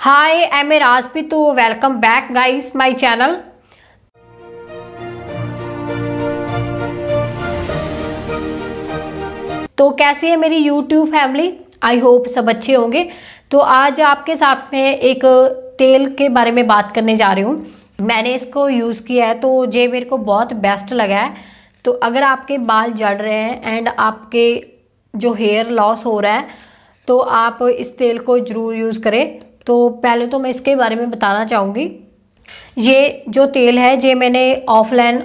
Hi, I'm Rajpi. तो welcome back guys my channel. तो कैसी है मेरी YouTube फैमिली? आई होप सब अच्छे होंगे। तो आज आपके साथ में एक तेल के बारे में बात करने जा रही हूँ। मैंने इसको यूज़ किया है तो ये मेरे को बहुत बेस्ट लगा है। तो अगर आपके बाल झड़ रहे हैं एंड आपके जो हेयर लॉस हो रहा है तो आप इस तेल को ज़रूर यूज़ करें। तो पहले तो मैं इसके बारे में बताना चाहूँगी। ये जो तेल है ये मैंने ऑफलाइन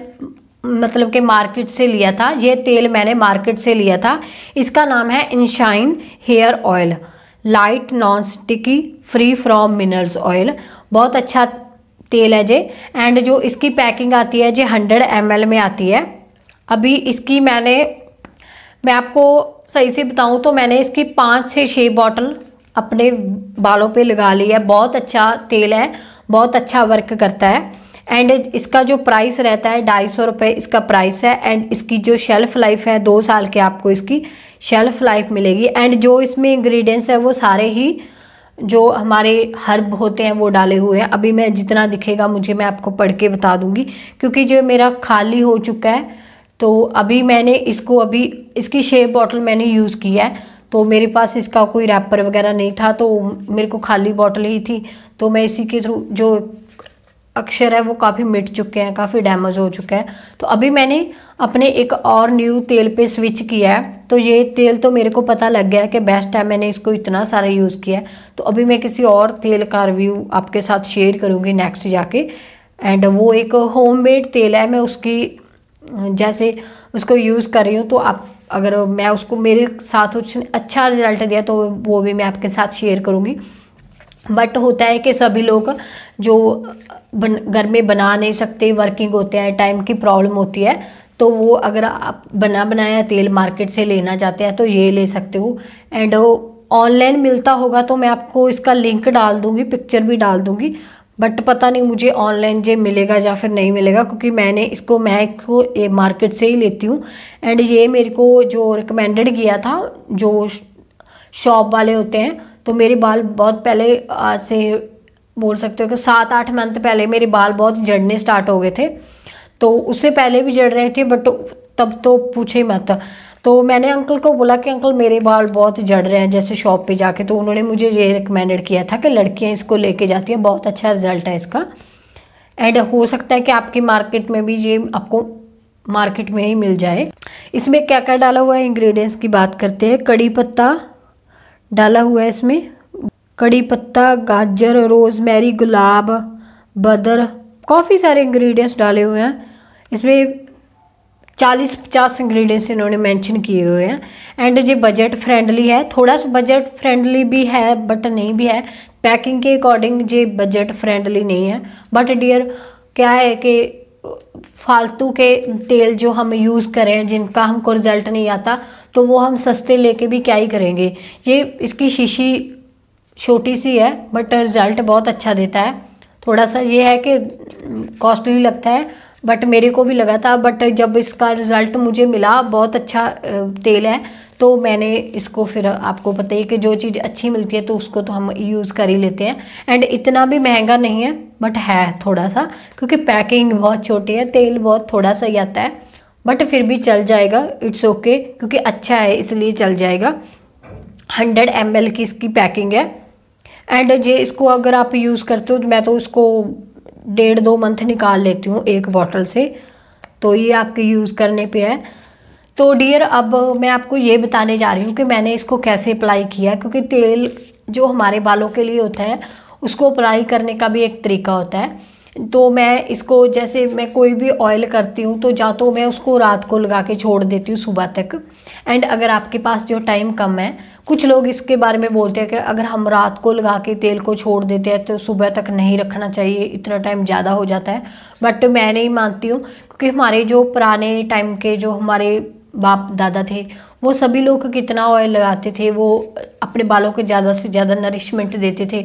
मतलब कि मार्केट से लिया था। ये तेल मैंने मार्केट से लिया था। इसका नाम है Inshine hair oil, light non sticky, free from minerals oil. बहुत अच्छा तेल है ये। एंड जो इसकी पैकिंग आती है ये 100 ml में आती है। अभी इसकी मैं आपको सही से बताऊं तो मैंने इसकी 5 से 6 बॉटल अपने बालों पे लगा ली है। बहुत अच्छा तेल है, बहुत अच्छा वर्क करता है। एंड इसका जो प्राइस रहता है 250 रुपये इसका प्राइस है। एंड इसकी जो शेल्फ़ लाइफ है 2 साल के आपको इसकी शेल्फ़ लाइफ मिलेगी। एंड जो इसमें इंग्रेडिएंट्स है वो सारे ही जो हमारे हर्ब होते हैं वो डाले हुए हैं। अभी मैं जितना दिखेगा मैं आपको पढ़ के बता दूंगी क्योंकि जो मेरा खाली हो चुका है। तो अभी मैंने इसकी 6 बॉटल मैंने यूज़ की है। तो मेरे पास इसका कोई रैपर वगैरह नहीं था तो मेरे को खाली बॉटल ही थी। तो मैं इसी के थ्रू जो अक्षर है वो काफ़ी मिट चुके हैं, काफ़ी डैमेज हो चुका है। तो अभी मैंने अपने एक और न्यू तेल पे स्विच किया है। तो ये तेल तो मेरे को पता लग गया है कि बेस्ट है, मैंने इसको इतना सारा यूज़ किया है। तो अभी मैं किसी और तेल का रिव्यू आपके साथ शेयर करूँगी नेक्स्ट जाके। एंड वो एक होममेड तेल है, मैं उसकी जैसे उसको यूज़ कर रही हूँ। तो आप अगर मैं उसको मेरे साथ उसने अच्छा रिजल्ट दिया तो वो भी मैं आपके साथ शेयर करूँगी। बट होता है कि सभी लोग जो घर में बना नहीं सकते, वर्किंग होते हैं, टाइम की प्रॉब्लम होती है, तो वो अगर आप बना बनाया तेल मार्केट से लेना चाहते हैं तो ये ले सकते हो। एंड ऑनलाइन मिलता होगा तो मैं आपको इसका लिंक डाल दूँगी, पिक्चर भी डाल दूँगी। बट पता नहीं मुझे ऑनलाइन ये मिलेगा या फिर नहीं मिलेगा क्योंकि मैं इसको ये मार्केट से ही लेती हूँ। एंड ये मेरे को जो रिकमेंडेड किया था जो शॉप वाले होते हैं। तो मेरे बाल बहुत पहले, आज से बोल सकते हो कि 7-8 मंथ पहले मेरे बाल बहुत झड़ने स्टार्ट हो गए थे। तो उससे पहले भी झड़ रहे थे बट तब तो पूछे ही मत। तो मैंने अंकल को बोला कि अंकल मेरे बाल बहुत झड़ रहे हैं जैसे शॉप पे जाके। तो उन्होंने मुझे ये रिकमेंडेड किया था कि लड़कियां इसको लेके जाती हैं, बहुत अच्छा रिजल्ट है इसका। एंड हो सकता है कि आपकी मार्केट में भी ये आपको मार्केट में ही मिल जाए। इसमें क्या क्या डाला हुआ है इंग्रेडिएंट्स की बात करते हैं। कड़ी पत्ता डाला हुआ है इसमें, कड़ी पत्ता, गाजर, रोजमेरी, गुलाब, बदर, काफ़ी सारे इंग्रेडिएंट्स डाले हुए हैं इसमें। 40-50 इंग्रेडिएंट्स इन्होंने मेंशन किए हुए हैं। एंड ये बजट फ्रेंडली है, थोड़ा सा बजट फ्रेंडली भी है बट नहीं भी है। पैकिंग के अकॉर्डिंग ये बजट फ्रेंडली नहीं है। बट डियर क्या है कि फालतू के तेल जो हम यूज़ करें जिनका हमको रिजल्ट नहीं आता तो वो हम सस्ते लेके भी क्या ही करेंगे। ये इसकी शीशी छोटी सी है बट रिज़ल्ट बहुत अच्छा देता है। थोड़ा सा ये है कि कॉस्टली लगता है बट मेरे को भी लगा था। बट जब इसका रिज़ल्ट मुझे मिला, बहुत अच्छा तेल है, तो मैंने इसको फिर आपको पता ही कि जो चीज़ अच्छी मिलती है तो उसको तो हम यूज़ कर ही लेते हैं। एंड इतना भी महंगा नहीं है बट है थोड़ा सा, क्योंकि पैकिंग बहुत छोटी है, तेल बहुत थोड़ा सा ही आता है। बट फिर भी चल जाएगा, इट्स ओके, क्योंकि अच्छा है इसलिए चल जाएगा। 100 ml की इसकी पैकिंग है। एंड ये इसको अगर आप यूज़ करते हो तो मैं तो उसको 1.5-2 मंथ निकाल लेती हूँ एक बॉटल से। तो ये आपके यूज़ करने पे है। तो डियर अब मैं आपको ये बताने जा रही हूँ कि मैंने इसको कैसे अप्लाई किया, क्योंकि तेल जो हमारे बालों के लिए होता है उसको अप्लाई करने का भी एक तरीका होता है। तो मैं इसको, जैसे मैं कोई भी ऑयल करती हूँ तो या तो मैं उसको रात को लगा के छोड़ देती हूँ सुबह तक। एंड अगर आपके पास जो टाइम कम है, कुछ लोग इसके बारे में बोलते हैं कि अगर हम रात को लगा के तेल को छोड़ देते हैं तो सुबह तक नहीं रखना चाहिए, इतना टाइम ज़्यादा हो जाता है। बट मैं नहीं मानती हूँ, क्योंकि हमारे जो पुराने टाइम के जो हमारे बाप दादा थे वो सभी लोग कितना ऑयल लगाते थे, वो अपने बालों को ज़्यादा से ज़्यादा नरिशमेंट देते थे।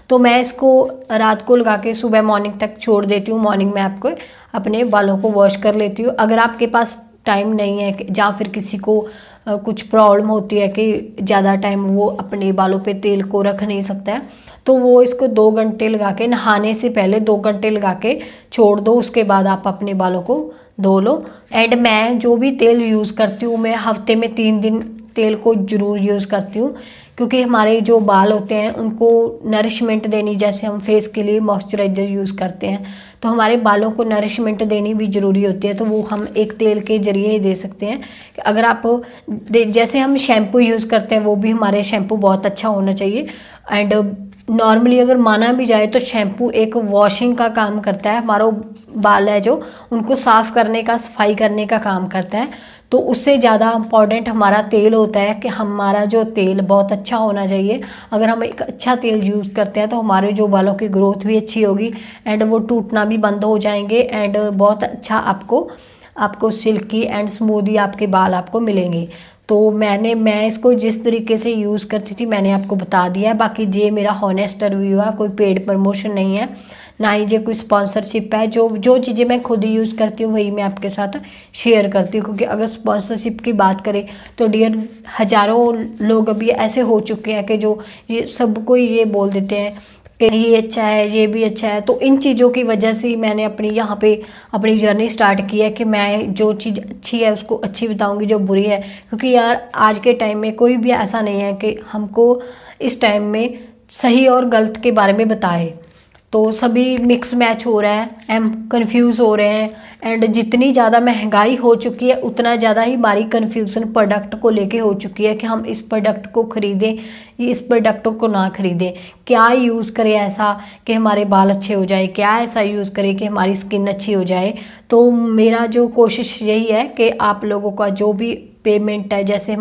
तो मैं इसको रात को लगा के सुबह मॉर्निंग तक छोड़ देती हूँ। मॉर्निंग में आपको अपने बालों को वॉश कर लेती हूँ। अगर आपके पास टाइम नहीं है या फिर किसी को कुछ प्रॉब्लम होती है कि ज़्यादा टाइम वो अपने बालों पे तेल को रख नहीं सकता है, तो वो इसको 2 घंटे लगा के, नहाने से पहले 2 घंटे लगा के छोड़ दो, उसके बाद आप अपने बालों को धो लो। एंड मैं जो भी तेल यूज़ करती हूँ, मैं हफ्ते में 3 दिन तेल को ज़रूर यूज़ करती हूँ, क्योंकि हमारे जो बाल होते हैं उनको नरिशमेंट देनी, जैसे हम फेस के लिए मॉइस्चराइज़र यूज़ करते हैं तो हमारे बालों को नरिशमेंट देनी भी ज़रूरी होती है, तो वो हम एक तेल के ज़रिए ही दे सकते हैं। अगर आप जैसे हम शैम्पू यूज़ करते हैं, वो भी हमारे शैम्पू बहुत अच्छा होना चाहिए। एंड नॉर्मली अगर माना भी जाए तो शैम्पू एक वॉशिंग का काम करता है, हमारा बाल है जो उनको साफ़ करने का, सफाई करने का काम करता है। तो उससे ज़्यादा इम्पॉर्टेंट हमारा तेल होता है कि हमारा जो तेल बहुत अच्छा होना चाहिए। अगर हम एक अच्छा तेल यूज़ करते हैं तो हमारे जो बालों की ग्रोथ भी अच्छी होगी एंड वो टूटना भी बंद हो जाएंगे एंड बहुत अच्छा आपको सिल्की एंड स्मूदी आपके बाल आपको मिलेंगे। तो मैं इसको जिस तरीके से यूज़ करती थी मैंने आपको बता दिया है। बाकी ये मेरा हॉनेस्ट रिव्यू है, कोई पेड प्रमोशन नहीं है, ना ही ये कोई स्पॉन्सरशिप है। जो चीज़ें मैं खुद ही यूज़ करती हूँ वही मैं आपके साथ शेयर करती हूँ, क्योंकि अगर स्पॉन्सरशिप की बात करें तो डियर हज़ारों लोग अभी ऐसे हो चुके हैं कि जो ये सबको ये बोल देते हैं कि ये अच्छा है, ये भी अच्छा है। तो इन चीज़ों की वजह से ही मैंने अपनी यहाँ पे अपनी जर्नी स्टार्ट की है कि मैं जो चीज़ अच्छी है उसको अच्छी बताऊँगी, जो बुरी है, क्योंकि यार आज के टाइम में कोई भी ऐसा नहीं है कि हमको इस टाइम में सही और गलत के बारे में बताए। तो सभी मिक्स मैच हो रहा है, हम कंफ्यूज हो रहे हैं। एंड जितनी ज़्यादा महंगाई हो चुकी है उतना ज़्यादा ही हमारी कन्फ्यूज़न प्रोडक्ट को लेके हो चुकी है कि हम इस प्रोडक्ट को ख़रीदें या इस प्रोडक्ट को ना ख़रीदें। क्या यूज़ करें ऐसा कि हमारे बाल अच्छे हो जाए, क्या ऐसा यूज़ करें कि हमारी स्किन अच्छी हो जाए। तो मेरा जो कोशिश यही है कि आप लोगों का जो भी पेमेंट है, जैसे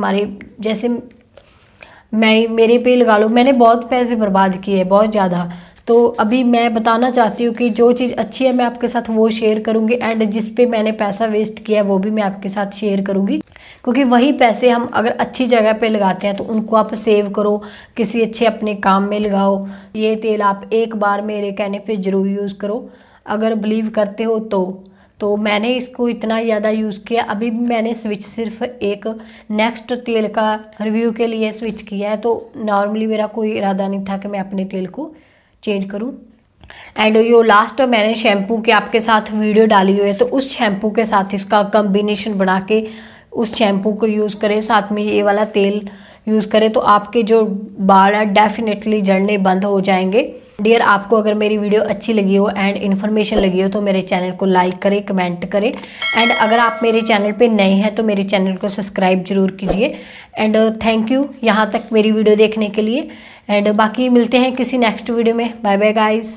मेरे पे लगा लो, मैंने बहुत पैसे बर्बाद किए, बहुत ज़्यादा। तो अभी मैं बताना चाहती हूँ कि जो चीज़ अच्छी है मैं आपके साथ वो शेयर करूँगी एंड जिस पे मैंने पैसा वेस्ट किया है वो भी मैं आपके साथ शेयर करूँगी, क्योंकि वही पैसे हम अगर अच्छी जगह पे लगाते हैं तो उनको आप सेव करो, किसी अच्छे अपने काम में लगाओ। ये तेल आप एक बार मेरे कहने पे ज़रूर यूज़ करो, अगर बिलीव करते हो तो मैंने इसको इतना ज़्यादा यूज़ किया। अभी मैंने स्विच सिर्फ एक नेक्स्ट तेल का रिव्यू के लिए स्विच किया है, तो नॉर्मली मेरा कोई इरादा नहीं था कि मैं अपने तेल को चेंज करूं। एंड जो लास्ट मैंने शैम्पू के आपके साथ वीडियो डाली हुई है, तो उस शैम्पू के साथ इसका कॉम्बिनेशन बना के उस शैम्पू को यूज़ करें, साथ में ये वाला तेल यूज़ करें, तो आपके जो बाल है डेफिनेटली झड़ने बंद हो जाएंगे। डियर, आपको अगर मेरी वीडियो अच्छी लगी हो एंड इन्फॉर्मेशन लगी हो तो मेरे चैनल को लाइक करें, कमेंट करें। एंड अगर आप मेरे चैनल पे नए हैं तो मेरे चैनल को सब्सक्राइब जरूर कीजिए। एंड थैंक यू यहाँ तक मेरी वीडियो देखने के लिए। एंड बाकी मिलते हैं किसी नेक्स्ट वीडियो में। Bye bye guys.